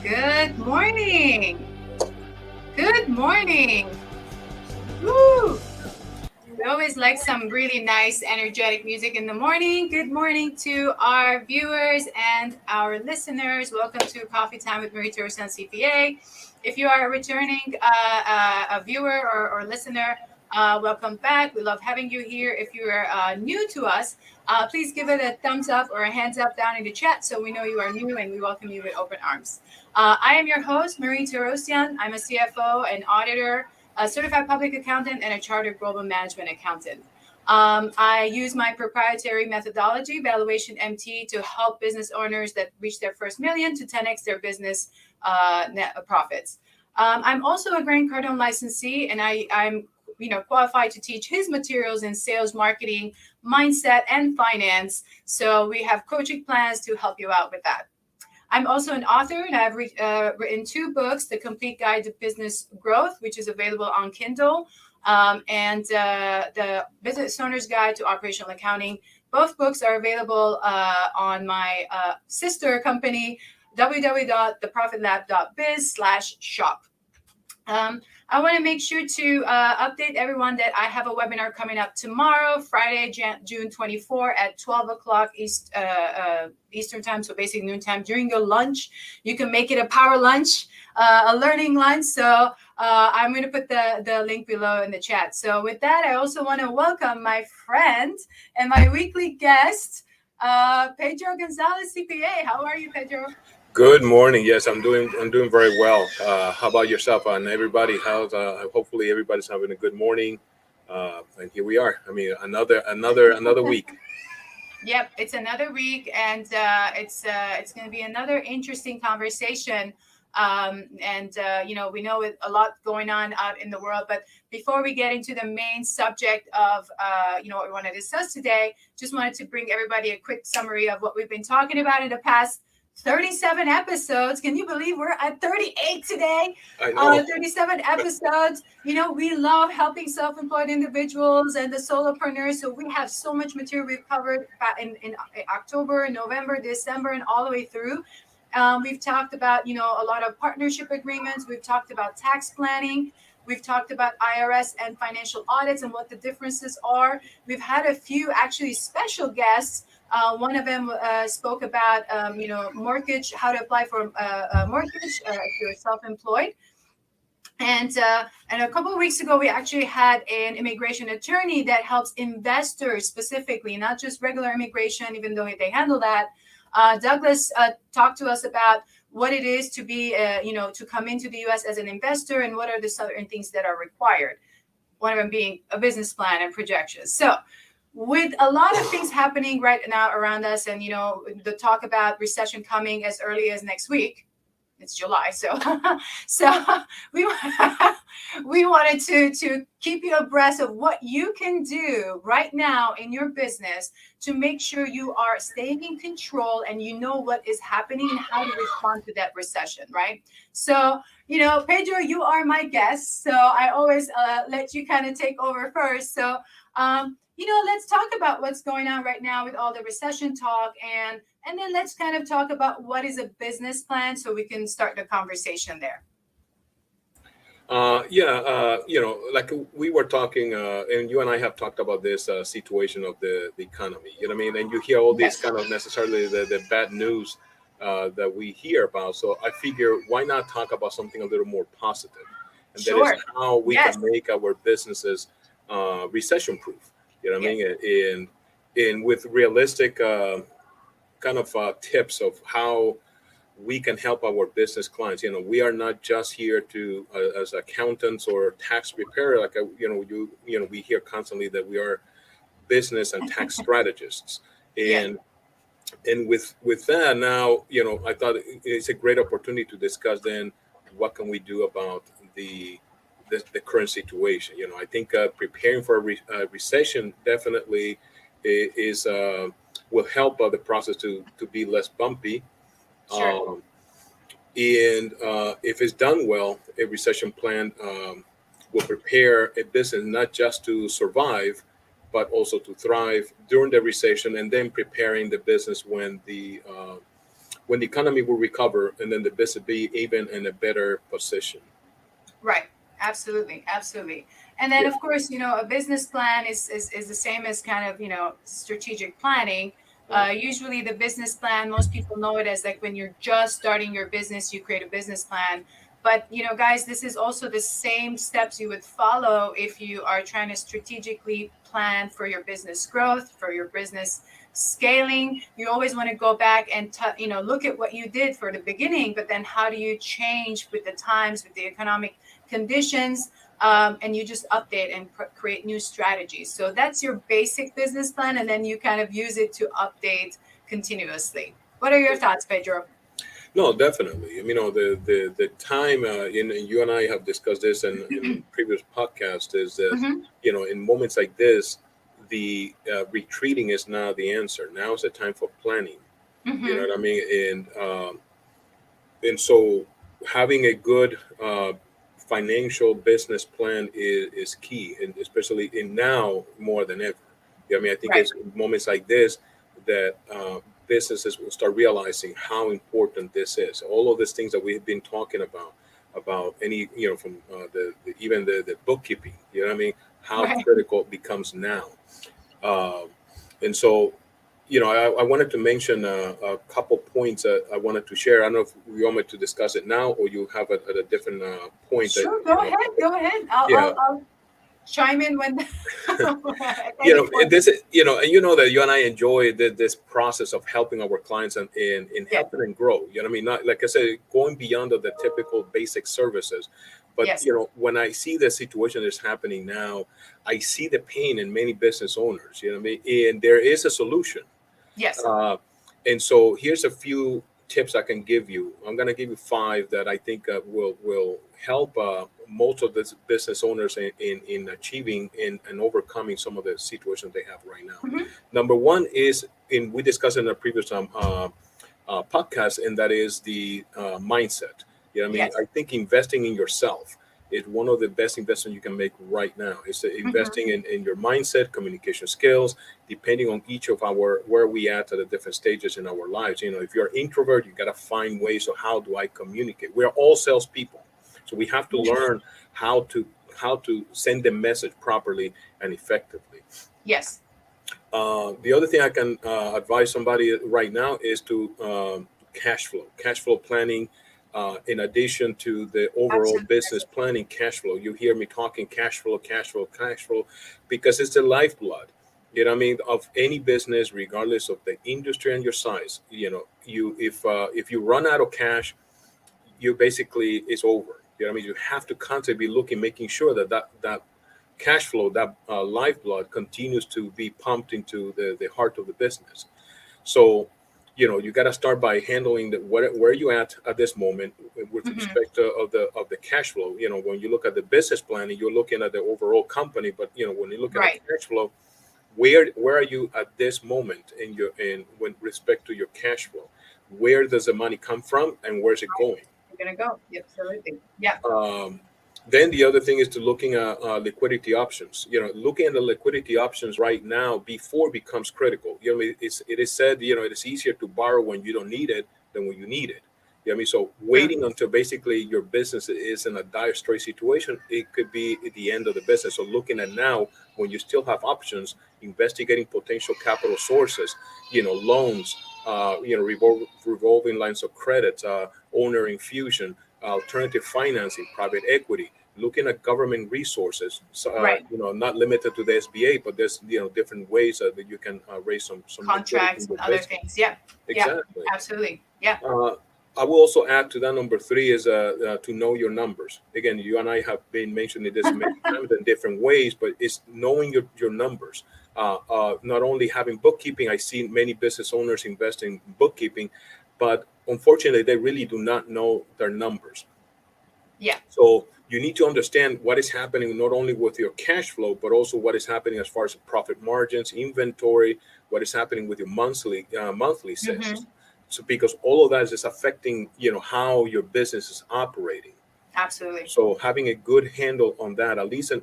Good morning. Good morning. Woo! We always like some really nice, energetic music in the morning. Good morning to our viewers and our listeners. Welcome to Coffee Time with Marie Teresa CPA. If you are a returning a viewer or listener, welcome back. We love having you here. If you are new to us, please give it a thumbs up or a hands up down in the chat so we know you are new and we welcome you with open arms. I am your host, Marie Terosian. I'm a CFO and auditor, a certified public accountant, and a chartered global management accountant. I use my proprietary methodology, Valuation MT, to help business owners that reach their first million to 10x their business net profits. I'm also a Grant Cardone licensee, and I'm qualified to teach his materials in sales, marketing, mindset, and finance. So we have coaching plans to help you out with that. I'm also an author, and I've written 2 books, The Complete Guide to Business Growth, which is available on Kindle, and The Business Owner's Guide to Operational Accounting. Both books are available on my sister company, www.theprofitlab.biz/shop. I want to make sure to update everyone that I have a webinar coming up tomorrow, Friday, June 24 at 12 o'clock Eastern time, so basically noontime during your lunch. You can make it a power lunch, a learning lunch. So I'm going to put the link below in the chat. So with that, I also want to welcome my friend and my weekly guest, Pedro Gonzalez, CPA. How are you, Pedro? Good morning. Yes, I'm doing very well. How about yourself and everybody? Hopefully everybody's having a good morning. And here we are. I mean, another week. Yep, it's another week, and it's going to be another interesting conversation. We know a lot going on out in the world. But before we get into the main subject of what we want to discuss today, just wanted to bring everybody a quick summary of what we've been talking about in the past 37 episodes. Can you believe we're at 38 today? I know. 37 episodes. We love helping self-employed individuals and the solopreneurs. So we have so much material we've covered in October, November, December, and all the way through. We've talked about, a lot of partnership agreements. We've talked about tax planning. We've talked about IRS and financial audits and what the differences are. We've had a few actually special guests. One of them spoke about, mortgage, how to apply for a mortgage if you're self-employed. And a couple of weeks ago, we actually had an immigration attorney that helps investors specifically, not just regular immigration, even though they handle that. Douglas talked to us about what it is to be, to come into the U.S. as an investor and what are the certain things that are required. One of them being a business plan and projections. So with a lot of things happening right now around us and, the talk about recession coming as early as next week, it's July. So we wanted to keep you abreast of what you can do right now in your business to make sure you are staying in control and you know what is happening and how to respond to that recession, right? So, Pedro, you are my guest. So I always let you kind of take over first. So, let's talk about what's going on right now with all the recession talk, and then let's kind of talk about what is a business plan so we can start the conversation there. Like we were talking, and you and I have talked about this situation of the economy, you know what I mean? And you hear all these kind of necessarily the bad news that we hear about. So I figure, why not talk about something a little more positive? And Sure. that is how we can make our businesses recession proof. You know what I mean? And with realistic kind of tips of how we can help our business clients. We are not just here to as accountants or tax preparer. Like we hear constantly that we are business and tax strategists. And with that now, I thought it's a great opportunity to discuss then what can we do about the current situation. I think preparing for a recession definitely is will help the process to be less bumpy. Sure. And if it's done well, a recession plan will prepare a business not just to survive, but also to thrive during the recession, and then preparing the business when the when the economy will recover, and then the business be even in a better position. Right. Absolutely. Absolutely. And then, Yeah. of course, a business plan is the same as kind of, strategic planning. Usually, the business plan, most people know it as like when you're just starting your business, you create a business plan. But, guys, this is also the same steps you would follow if you are trying to strategically plan for your business growth, for your business scaling. You always want to go back and look at what you did for the beginning, but then how do you change with the times, with the economic conditions, and you just update and create new strategies. So that's your basic business plan, and then you kind of use it to update continuously. What are your thoughts, Pedro? No, definitely. The time, and you and I have discussed this in previous podcasts, is that Mm-hmm. in moments like this, the retreating is now the answer. Now is the time for planning. You know Mm-hmm. what I mean? And so having a good financial business plan is key, and especially in now more than ever. Yeah, I mean, I think Right. it's in moments like this that businesses will start realizing how important this is. All of these things that we've been talking about any, from even the bookkeeping. You know what I mean? How Right. critical it becomes now. Um, and so, I wanted to mention a couple points that I wanted to share. I don't know if you want me to discuss it now, or you have it at a different point that, Sure. Go ahead. Go ahead. I'll, yeah. I'll, I'll chime in when at any And point. this is, and you know that you and I enjoy this process of helping our clients and Yeah. helping them grow. You know what I mean? Not, like I said, going beyond the typical basic services. But, Yes. when I see the situation that's happening now, I see the pain in many business owners, you know what I mean? And there is a solution. Yes. Uh, and so here's a few tips I can give you. I'm going to give you five that I think will help most of the business owners in achieving and overcoming some of the situations they have right now. Mm-hmm. Number one is, in we discussed in a previous podcast, and that is the mindset. You know what I mean? Yes. I think investing in yourself is one of the best investments you can make right now. It's Mm-hmm. investing in your mindset, communication skills, depending on each of our where we at the different stages in our lives. If you're an introvert, you got to find ways of how do I communicate. We're all salespeople, so we have to Yes. learn how to send the message properly and effectively. Yes. The other thing I can advise somebody right now is to cash flow planning. In addition to the overall Absolutely. business planning, cash flow. You hear me talking cash flow, cash flow, cash flow, because it's the lifeblood. You know what I mean, of any business, regardless of the industry and your size. You if you run out of cash, you basically it's over. You know what I mean. You have to constantly be looking, making sure that cash flow, that lifeblood, continues to be pumped into the heart of the business. So, you got to start by handling where you at this moment with Mm-hmm. respect to of the cash flow. When you look at the business planning, you're looking at the overall company, but when you look at the Right. cash flow, where are you at this moment in with respect to your cash flow? Where does the money come from, and where's it going? You're gonna go. Absolutely. Yeah. Um, then the other thing is to looking at liquidity options. Looking at the liquidity options right now before it becomes critical. It is said, it is easier to borrow when you don't need it than when you need it. You know what I mean? So True. waiting until basically your business is in a dire straight situation, it could be at the end of the business. So looking at now when you still have options, investigating potential capital sources, loans, revolving lines of credit, owner infusion, alternative financing, private equity, looking at government resources. So, Right. not limited to the SBA, but there's different ways that you can raise some liquidity in Contracts your and other business. things. Yeah. Yeah. Exactly. Absolutely. Yeah. Uh, I will also add to that number three is to know your numbers. Again, you and I have been mentioning this many times in different ways, but it's knowing your numbers. Not only having bookkeeping, I see many business owners invest in bookkeeping, but unfortunately, they really do not know their numbers. Yeah. So you need to understand what is happening not only with your cash flow, but also what is happening as far as profit margins, inventory, what is happening with your monthly Mm-hmm. sales. So because all of that is affecting how your business is operating. Absolutely. So having a good handle on that, at least,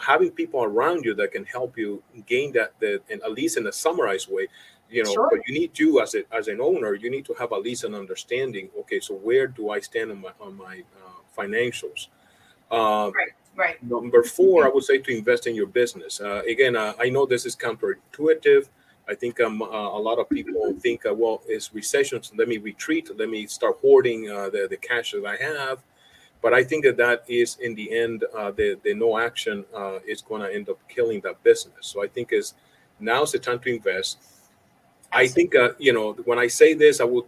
having people around you that can help you gain and at least in a summarized way, But Sure. you need to, as an owner, you need to have at least an understanding. Okay, so where do I stand on my financials? Uh, Right. Right. Number four, I would say to invest in your business. Again, I know this is counterintuitive. I think a lot of people think, well, it's recession, so let me retreat, let me start hoarding the cash that I have. But I think that is, in the end, the no action is going to end up killing that business. So I think is now's the time to invest. I think, Absolutely. when I say this, I would,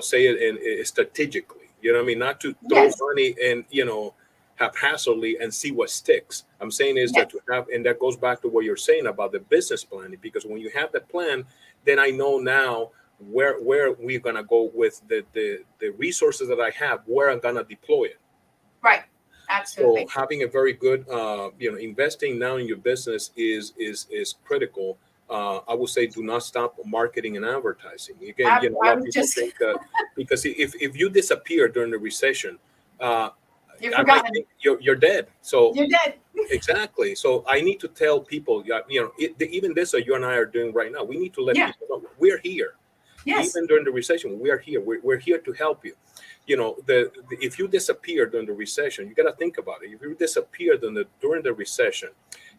say it strategically. You know what I mean? Not to throw Yes. money and, haphazardly and see what sticks. I'm saying is that Yes. to have, and that goes back to what you're saying about the business planning, because when you have that plan, then I know now where we're gonna go with the resources that I have, where I'm gonna deploy it. Right. So Absolutely. having a very good, investing now in your business is critical. I would say do not stop marketing and advertising. Again, a I lot of was people just, think because if you disappear during the recession, uh, you're I might forgotten. think you're dead. So You're dead. exactly. So I need to tell people, even this that you and I are doing right now, we need to let Yeah. people know we're here Yes. even during the recession. We are here. We're here to help you. If you disappear during the recession, you got to think about it. If you disappear during the recession,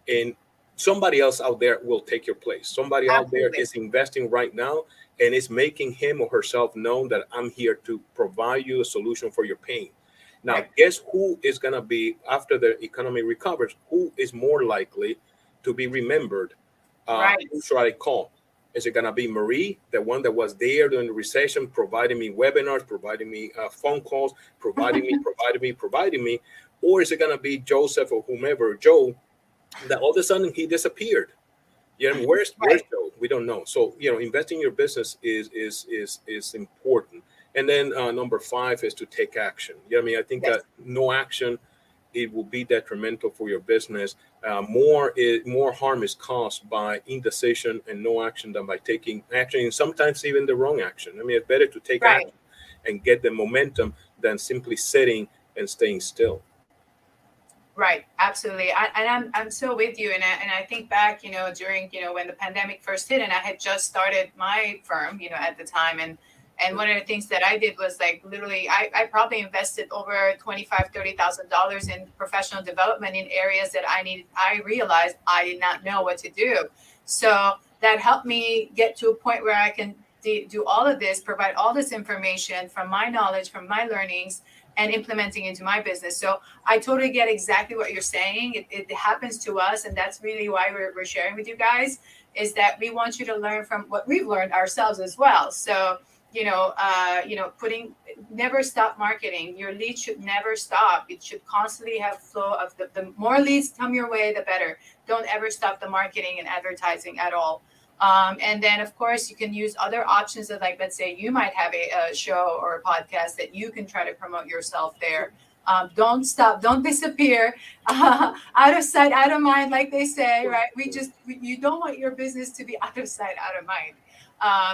and somebody else out there will take your place. Somebody out there Absolutely. is investing right now and is making him or herself known that I'm here to provide you a solution for your pain. Now, Right. guess who is going to be, after the economy recovers, who is more likely to be remembered? Right. Who should I call? Is it going to be Marie, the one that was there during the recession, providing me webinars, providing me phone calls, providing me? Or is it going to be Joseph or whomever, Joe, that all of a sudden he disappeared? Where's Right. Joe? We don't know. So investing in your business is important. And then number five is to take action. I think Yes. no action, it will be detrimental for your business. More harm is caused by indecision and no action than by taking action, and sometimes even the wrong action. It's better to take Right. action and get the momentum than simply sitting and staying still. Right, absolutely. I'm so with you, and I think back, during when the pandemic first hit, and I had just started my firm, at the time, and one of the things that I did was like literally, I probably invested over 25, $30,000 in professional development in areas that I realized I did not know what to do. So that helped me get to a point where I can do all of this, provide all this information from my knowledge, from my learnings, and implementing into my business. So I totally get exactly what you're saying. It happens to us, and that's really why we're sharing with you guys. Is that we want you to learn from what we've learned ourselves as well. So putting never stop marketing. Your leads should never stop. It should constantly have flow of the more leads come your way, the better. Don't ever stop the marketing and advertising at all. And then, of course, you can use other options of, like, let's say you might have a show or a podcast that you can try to promote yourself there. Don't stop, don't disappear, out of sight, out of mind, like they say, right? You don't want your business to be out of sight, out of mind,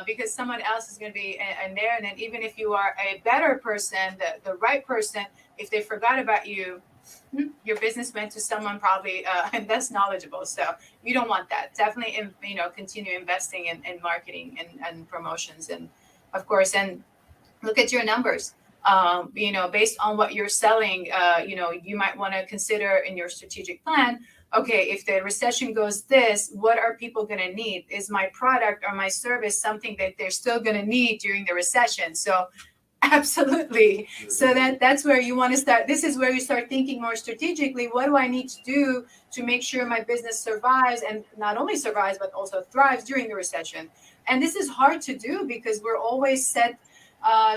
because someone else is going to be in there. And then, even if you are a better person, the right person, if they forgot about you, your business went to someone probably and that's knowledgeable. So you don't want that. Definitely, continue investing in marketing and promotions, and of course, and look at your numbers. Based on what you're selling, you might want to consider in your strategic plan. Okay, if the recession goes this, what are people going to need? Is my product or my service something that they're still going to need during the recession? So absolutely. So that's where you want to start. This is where you start thinking more strategically. What do I need to do to make sure my business survives, and not only survives but also thrives during the recession? And this is hard to do because we're always set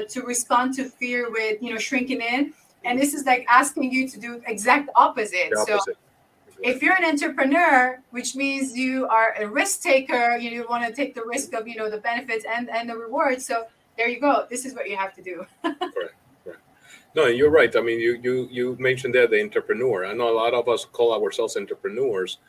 to respond to fear with shrinking in, and this is like asking you to do exact opposite. The So opposite. if Exactly. you're an entrepreneur, which means you are a risk taker, you want to take the risk of the benefits and the rewards. So there you go. This is what you have to do. Correct. Correct. No, you're right. You mentioned there the entrepreneur. I know a lot of us call ourselves entrepreneurs,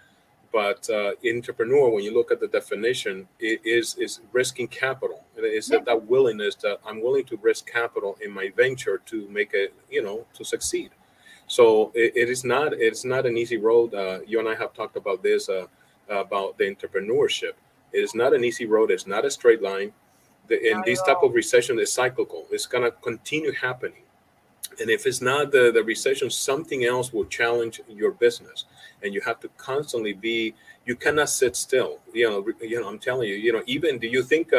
but entrepreneur, when you look at the definition, it is risking capital. And it's Yeah. that willingness that I'm willing to risk capital in my venture to make it, to succeed. So it's not an easy road. You and I have talked about this about the entrepreneurship. It is not an easy road. It's not a straight line. And Not at this type all. of recession is cyclical. It's gonna continue happening. And if it's not the recession, something else will challenge your business, and you have to constantly be. You cannot sit still. I'm telling you. Even do you think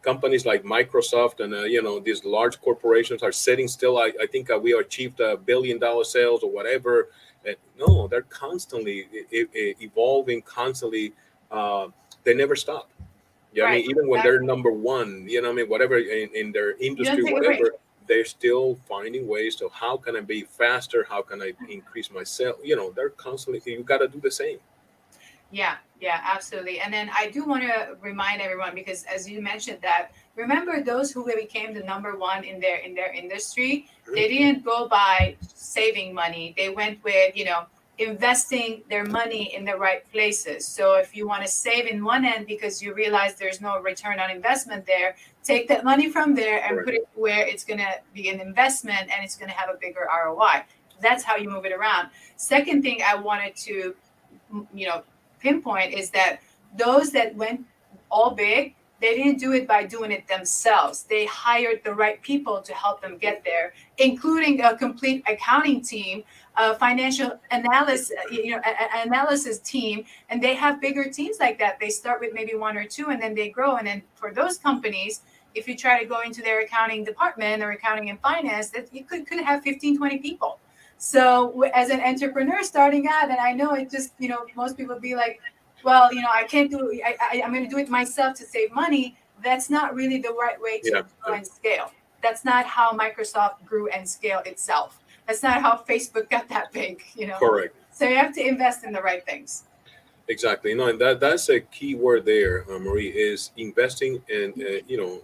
companies like Microsoft and these large corporations are sitting still? I think we achieved $1 billion sales or whatever. No, they're constantly evolving, constantly. Uh, they never stop. Yeah, I Right. mean, even when they're Exactly. number one, I mean, whatever in their You don't industry, take a break. whatever, they're still finding ways to how can I be faster? How can I increase my sale? They're constantly, you got to do the same. Yeah, yeah, absolutely. And then I do want to remind everyone, because as you mentioned that, remember those who became the number one in their industry, they Mhm. didn't go by saving money. They went with, investing their money in the right places. So if you want to save in one end because you realize there's no return on investment there, take that money from there and Correct. put it where it's going to be an investment and it's going to have a bigger ROI. That's how you move it around. Second thing I wanted to, you know, pinpoint is that those that went all big, they didn't do it by doing it themselves. They hired the right people to help them get there, including a complete accounting team, a financial analysis, analysis team, and they have bigger teams like that. They start with maybe one or two, and then they grow. And then for those companies, if you try to go into their accounting department or accounting and finance, that you could have 15, 20 people. So as an entrepreneur starting out, and I know it just, most people be like, well, I can't do it. I'm going to do it myself to save money. That's not really the right way to Yeah, grow yeah, and scale. That's not how Microsoft grew and scaled itself. That's not how Facebook got that big. correct. So you have to invest in the right things. Exactly. No, and that's a key word there, Marie, is investing in,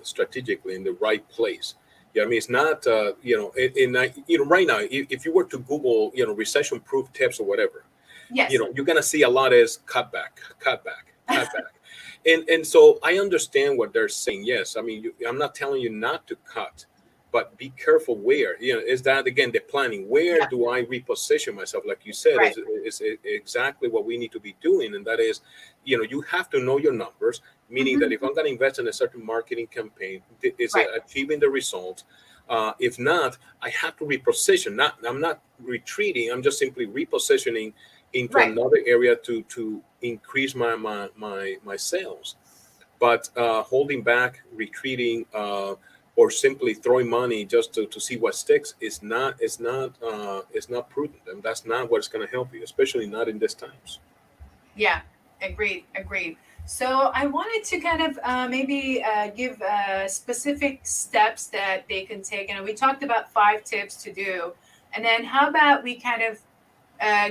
strategically in the right place. Yeah, I mean, it's not, right now, if you were to Google, recession-proof tips or whatever, Yes. you're gonna see a lot is cutback, cutback, cutback, and so I understand what they're saying. Yes, I mean, I'm not telling you not to cut, but be careful where. Is that again the planning? Where Yeah. do I reposition myself? Like you said, Right. is exactly what we need to be doing, and that is, you have to know your numbers. Meaning that Hmm. if I'm going to invest in a certain marketing campaign, is it Right. achieving the results? If not, I have to reposition. I'm not retreating. I'm just simply repositioning into Right. another area to increase my sales. But holding back, retreating, or simply throwing money just to see what sticks is not prudent, and that's not what's going to help you, especially not in these times. Yeah, agreed, agreed. So I wanted to kind of maybe give specific steps that they can take. And we talked about 5 tips to do. And then how about we kind of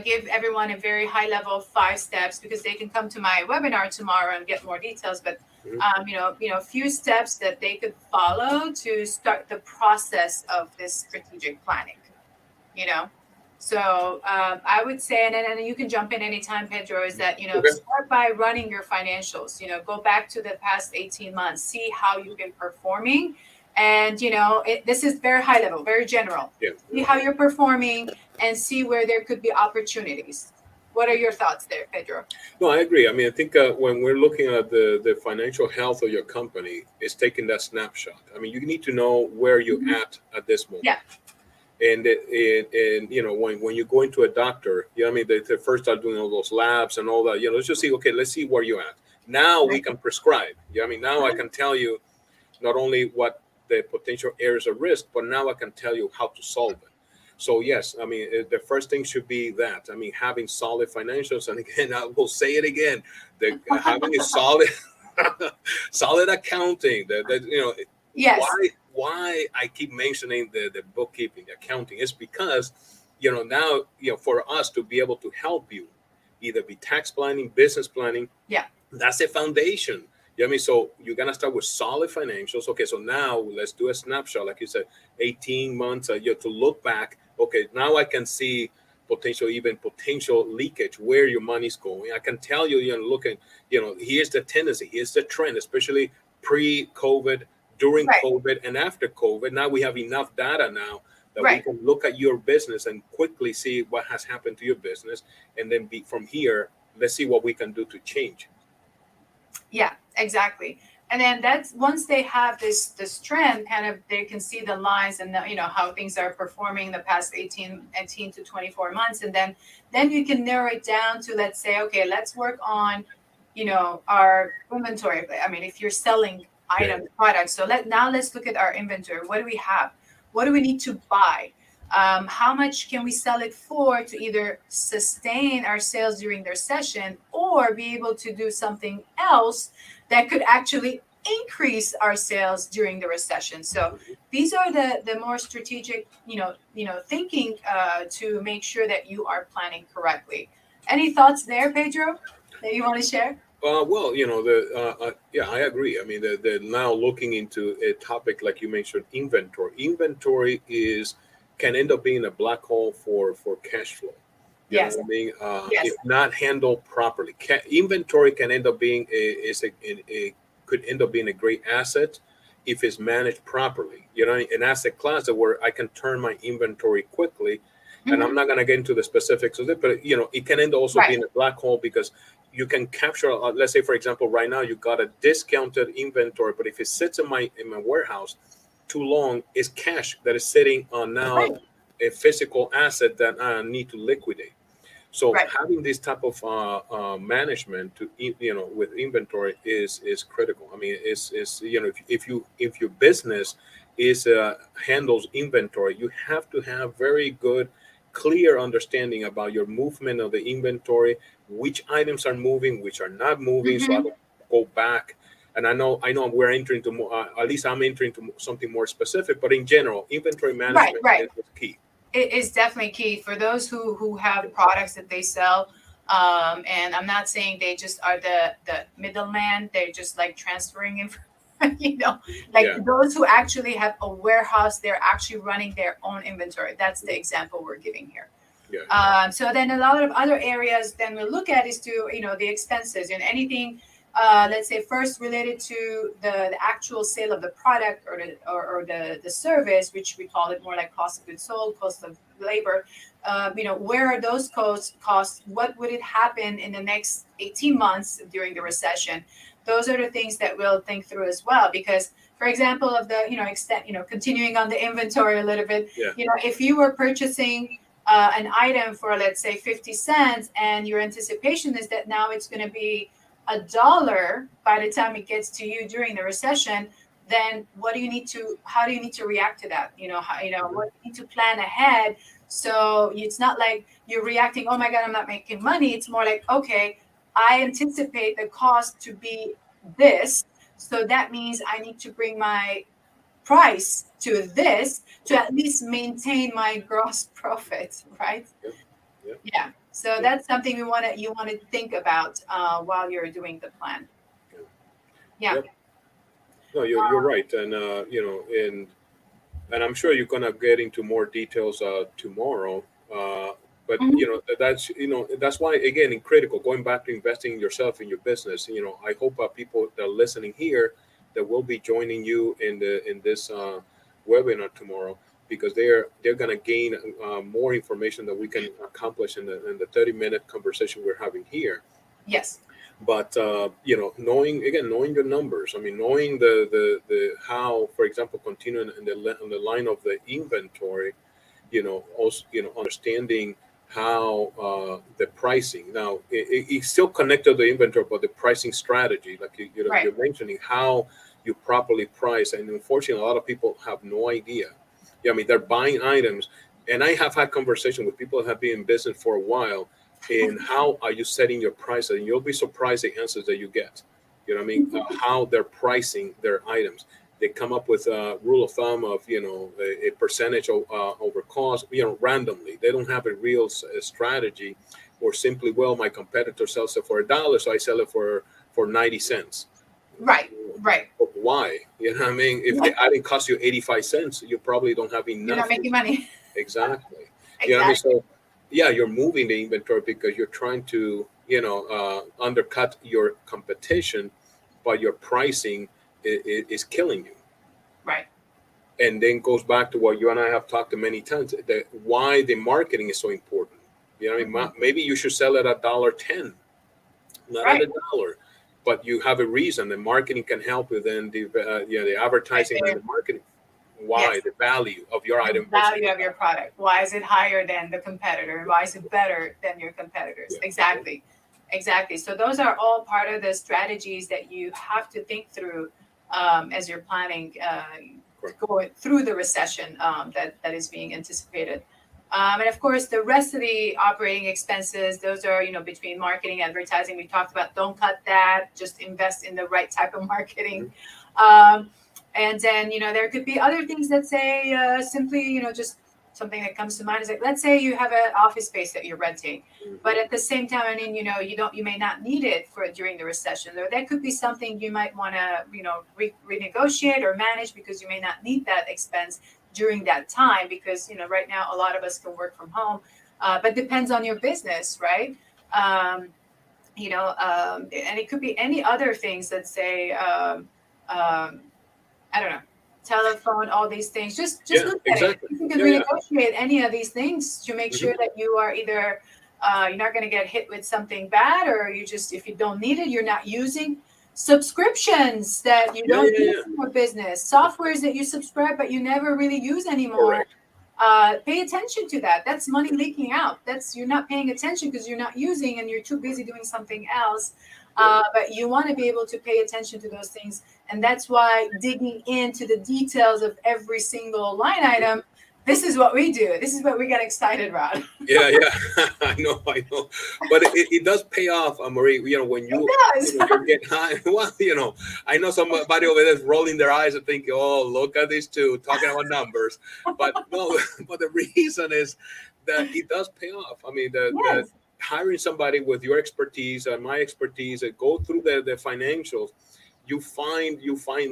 give everyone a very high level 5 steps, because they can come to my webinar tomorrow and get more details. But Mhm. a few steps that they could follow to start the process of this strategic planning you know so I would say, and you can jump in anytime, Pedro, is that Okay. start by running your financials. Go back to the past 18 months, see how you've been performing. And this is very high level, very general. Yeah. See how you're performing and see where there could be opportunities. What are your thoughts there, Pedro? No, I agree. I mean, I think when we're looking at the financial health of your company, it's taking that snapshot. I mean, you need to know where you're Mhm. at this moment. Yeah. And when you go into a doctor, I mean, they first start doing all those labs and all that. Let's just see. Okay, let's see where you're at. Now we Right. can prescribe. I mean, now I Mhm. can tell you not only what the potential areas of risk, but now I can tell you how to solve it. So yes, I mean, the first thing should be that. I mean, having solid financials, and again, I will say it again, having a solid, solid accounting. That Yes. why I keep mentioning the bookkeeping, the accounting is because now for us to be able to help you, either be tax planning, business planning, Yeah. that's a foundation. I mean, so you're gonna start with solid financials. Okay, so now let's do a snapshot, like you said, 18 months, to look back. Okay, now I can see even potential leakage, where your money's going. I can tell you, looking, here's the tendency, here's the trend, especially pre-COVID, during Right. COVID, and after COVID. Now we have enough data now that we Right. can look at your business and quickly see what has happened to your business, and then from here, let's see what we can do to change. Yeah, exactly. And then that's once they have this trend, kind of they can see the lines and the, how things are performing the past 18 to 24 months, and then you can narrow it down to, let's say, okay, let's work on our inventory. I mean, if you're selling Yeah. items, products, so let's look at our inventory. What do we have? What do we need to buy? How much can we sell it for to either sustain our sales during their session or be able to do something else that could actually increase our sales during the recession? So these are the more strategic, thinking to make sure that you are planning correctly. Any thoughts there, Pedro, that you want to share? Well, yeah, I agree. I mean, the now looking into a topic like you mentioned, inventory. Inventory is can end up being a black hole for cash flow. You know Yes, what I mean? If yes. not handled properly, inventory can end up being a could end up being a great asset if it's managed properly. You know, an asset class that where I can turn my inventory quickly. And I'm Hmm. not going to get into the specifics of it, but it can end also Right. being a black hole because you can capture. Let's say, for example, right now you got a discounted inventory, but if it sits in my warehouse too long, it's cash that is sitting on now Right. a physical asset that I need to liquidate. So Right. having this type of management with inventory is critical. I mean, is if your business is handles inventory, you have to have very good, clear understanding about your movement of the inventory, which items are moving, which are not moving. So I Hmm. don't go back. And I know we're entering to more. At least I'm entering to something more specific. But in general, inventory Right. management Right. is key. It is definitely key for those who have products that they sell. And I'm not saying they just are the middleman. They're just like transferring like Yeah, those who actually have a warehouse. They're actually running their own inventory. That's the example we're giving here. yeah, So then a lot of other areas then we look at is to the expenses and anything, let's say first related to the actual sale of the product or the service, which we call it more like cost of goods sold, cost of labor. Where are those costs? What would it happen in the next 18 months during the recession? Those are the things that we'll think through as well, because for example of the extent, continuing on the inventory a little bit, yeah. if you were purchasing an item for, let's say, 50 cents, and your anticipation is that now it's going to be $1 by the time it gets to you during the recession. Then how do you need to react to that? Mhm. What you need to plan ahead. So it's not like you're reacting, oh my God, I'm not making money. It's more like, okay, I anticipate the cost to be this. So that means I need to bring my price to this to Right. at least maintain my gross profit, right? Yep. Yep. Yeah. So Yep. that's something you want to think about while you're doing the plan. Yep. Yeah. Yep. No, you're right, and I'm sure you're gonna get into more details tomorrow. But Mhm. that's why again in critical going back to investing in yourself in your business. I hope people that are listening here that will be joining you in this webinar tomorrow because they're gonna gain more information that we can accomplish in the 30-minute conversation we're having here. Yes. But knowing your numbers. I mean, knowing the how, for example, continuing on the line of the inventory. Also understanding how the pricing. Now it's still connected to the inventory, but the pricing strategy, like Right. you're mentioning, how you properly price. And unfortunately, a lot of people have no idea. Yeah, I mean, they're buying items, and I have had conversation with people that have been in business for a while. And how are you setting your price? And you'll be surprised the answers that you get. You know what I mean? How they're pricing their items. They come up with a rule of thumb of a percentage over cost, randomly. They don't have a real strategy, or simply, well, my competitor sells it for $1, so I sell it for 90 cents. Right. Right. But why? You know what I mean? If Yeah. the item costs you 85 cents, you probably don't have You're not enough. making money. Exactly. You know what I mean? Exactly. So, yeah, you're moving the inventory because you're trying to, undercut your competition, but your pricing is killing you. Right. And then goes back to what you and I have talked many times, that why the marketing is so important. You know what I mean? Mhm. Maybe you should sell it at $1.10, not at Right. $1. but you have a reason. The marketing can help you. Then the Right advertising and there. the marketing. Why Yes. the value of your The item versus value of your product. Why is it higher than the competitor? Why is it better than your competitors? yeah, yeah, Exactly. Exactly. So those are all part of the strategies that you have to think through as you're planning correct. going through the recession that is being anticipated. And of course, the rest of the operating expenses, those are, between marketing, advertising. We talked about, don't cut that, just invest in the right type of marketing. Mhm. Um, and then, there could be other things that say simply, just something that comes to mind is like, let's say you have an office space that you're renting, but Mhm. at the same time, I mean, you may not need it for during the recession. Or that could be something you might want to, renegotiate or manage because you may not need that expense during that time because, right now a lot of us can work from home, but depends on your business, right? Um, and it could be any other things that say, um, I don't know, telephone, all these things. Just Yeah, look at it. exactly. You can Yeah, yeah. renegotiate any of these things to make Mhm. sure that you are either you're not going to get hit with something bad, or you just if you don't need it, you're not using subscriptions that you Yeah, don't yeah, use yeah. in your business, softwares that you subscribe but you never really use anymore. Correct. Pay attention to that. That's money leaking out. That's you're not paying attention because you're not using and you're too busy doing something else. Yeah, But you want to be able to pay attention to those things, and that's why digging into the details of every single line item. This is what we do. This is what we get excited about. yeah, yeah. I know, but it does pay off, Marie. When It you does. you get high. Well, I know somebody over there is rolling their eyes and thinking, "Oh, look at these two talking about numbers," but no. But the reason is that it does pay off. I mean, the Yes. hiring somebody with your expertise and my expertise that go through the financials, you find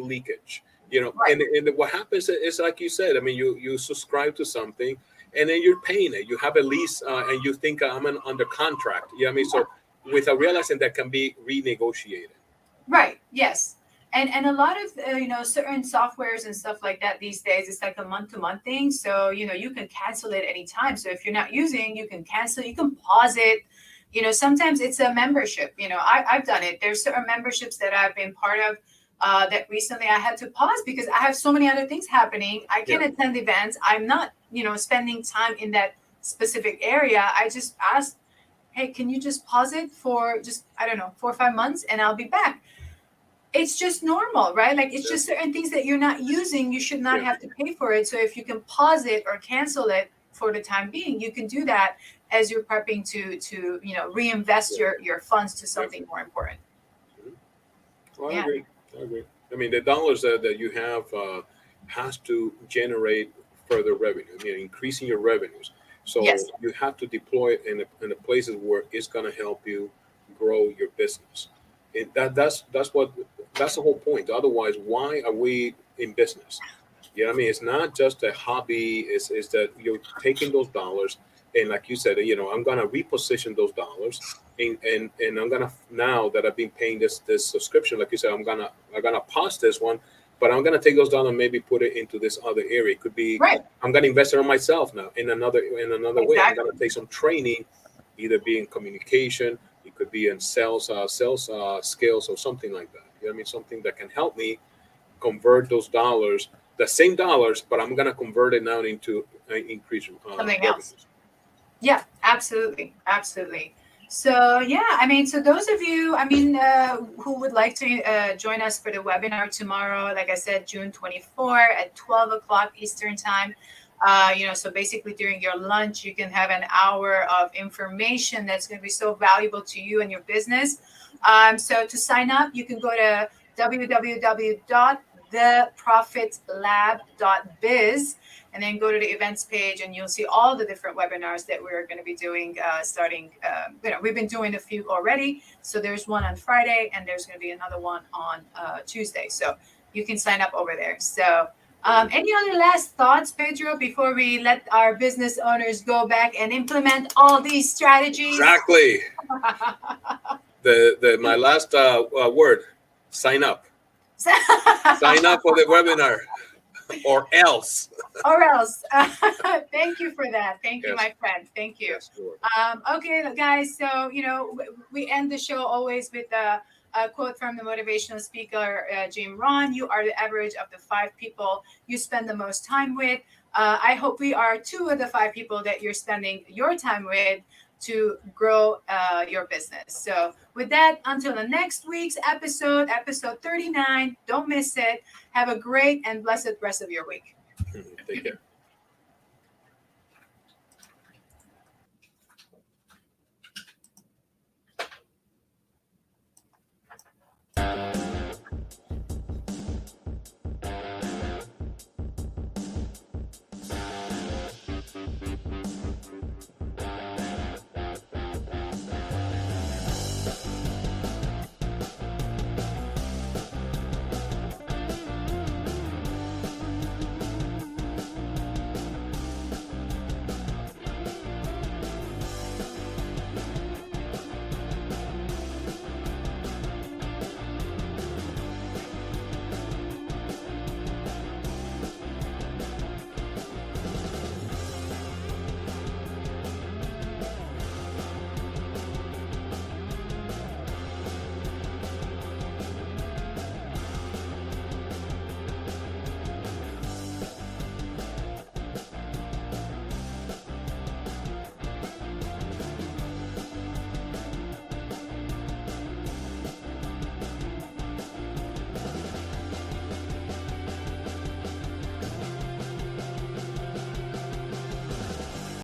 leakage. Right. And what happens is like you said. I mean, you subscribe to something and then you're paying it. You have a lease, and you think under contract. I mean, Yeah. so without realizing that can be renegotiated. Right. Yes. And a lot of certain softwares and stuff like that these days, it's like a month to month thing. So you can cancel it anytime. So if you're not using, you can cancel. You can pause it. Sometimes it's a membership. I've done it. There's certain memberships that I've been part of. That recently I had to pause because I have so many other things happening. I Yeah, can attend events. I'm not, spending time in that specific area. I just asked, hey, can you just pause it for just, I don't know, 4 or 5 months and I'll be back. It's just normal, right? Like it's yeah, just certain things that you're not using, you should not yeah, have to pay for it. So if you can pause it or cancel it for the time being, you can do that as you're prepping to reinvest yeah, your funds to yeah. something more important. Mhm. Well, I Yeah. agree. I agree. I mean, the dollars that you have has to generate further revenue. I mean, increasing your revenues. So Yes. you have to deploy it in the places where it's going to help you grow your business. That's the whole point. Otherwise, why are we in business? I mean, it's not just a hobby. Is that you're taking those dollars and, like you said, I'm gonna reposition those dollars, and I'm gonna, now that I've been paying this subscription, like you said, I'm gonna pause this one, but I'm gonna take those dollars and maybe put it into this other area. It could be Right. I'm gonna invest it on myself now in another way. I'm gonna Exactly. take some training, either be in communication, it could be in sales skills or something like that. I mean, something that can help me convert those dollars, the same dollars, but I'm gonna convert it now into increased Something else. revenues. Yeah, absolutely. Absolutely. So, yeah, I mean, so those of you, I mean, who would like to join us for the webinar tomorrow, like I said, June 24 at 12 o'clock Eastern time. So basically during your lunch, you can have an hour of information that's going to be so valuable to you and your business. So to sign up, you can go to www.theprofitlab.biz and then go to the events page and you'll see all the different webinars that we're going to be doing starting we've been doing a few already, so there's one on Friday and there's going to be another one on Tuesday, so you can sign up over there. So any other last thoughts, Pedro, before we let our business owners go back and implement all these strategies? Exactly. The my last word: sign up. Sign up for the webinar. or else. Or else. Thank you for that. Thank you, Yes, my friend. Thank you. yes, sure. Okay, guys. So, we end the show always with a quote from the motivational speaker, Jim Rohn. You are the average of the five people you spend the most time with. I hope we are two of the five people that you're spending your time with to grow your business. So, with that, until the next week's episode 39, don't miss it. Have a great and blessed rest of your week. Take care.